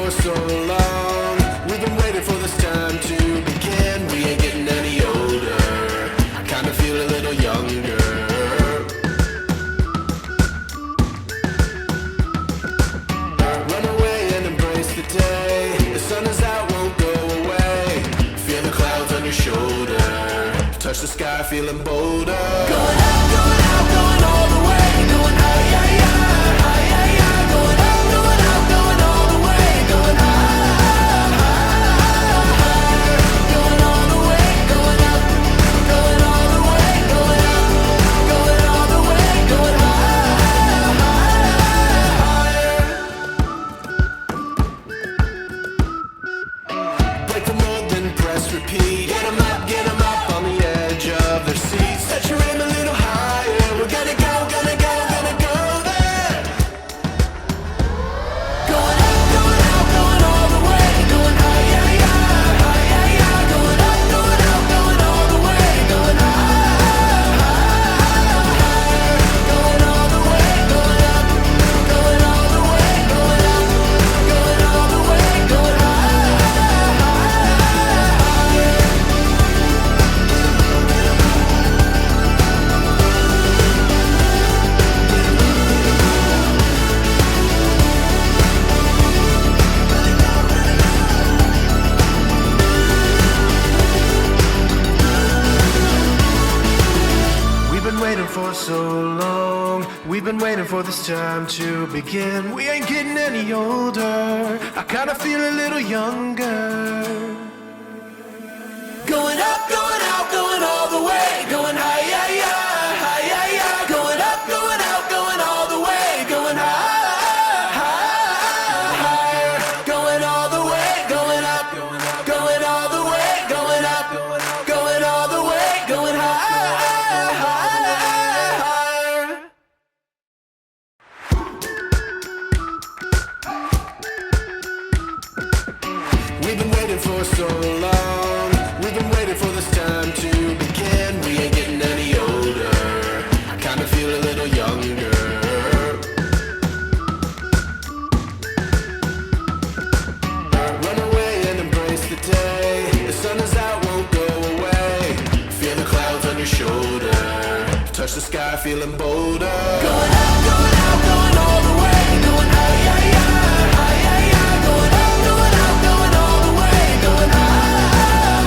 for so long. We've been waiting for this time to begin. We ain't getting any older. I kinda feel a little younger. Run away and embrace the day. The sun is out, won't go away. Feel the clouds on your shoulder. Touch the sky, feeling bolder. Going out, going out, going all the way. Going high, yeah, yeah, high, yeah, yeah. Going out, going out, going all the way. Going high, high, going all the way. Going up, going all the way. Going up, going all the way. Going high, higher. Break the mold, then press repeat. Get 'em up on the edge of their seats. Set your aim a little higher. We're gonna go, gonna go, gonna go there. Going up, going out, going all the way. Going high, yeah, yeah, high, yeah, yeah. Going up, going out, going all the way. Going high, higher. Going all the way, going up, going all the way. Going up, going all the way. Going high, higher. We've been waiting for so long. We've been waiting for this time to begin. We ain't getting any older. I kinda feel a little younger. Going up, going out, going all the way. Going high, yeah, yeah, high, yeah, yeah. Going up, going out, going all the way. Going high, higher. Going all the way, going up, going all the way. Going up, going all the way. Going high, higher. We've been waiting for so long. We've been waiting for this time to begin. We ain't getting any older. I kinda feel a little younger. Run away and embrace the day. The sun is out, won't go away. Feel the clouds on your shoulder. Touch the sky, feeling bolder. Going out, going out, going all the way. Going high, yeah, yeah, high, yeah, yeah. Going up, going out, going all the way. Going high,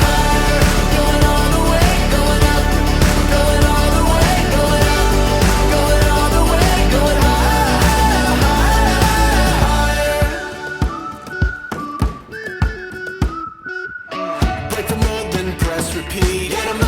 higher. Going all the way. Going up, going all the way. Going up, going all the way. Going high, higher. Break the mold, then press repeat. Get 'em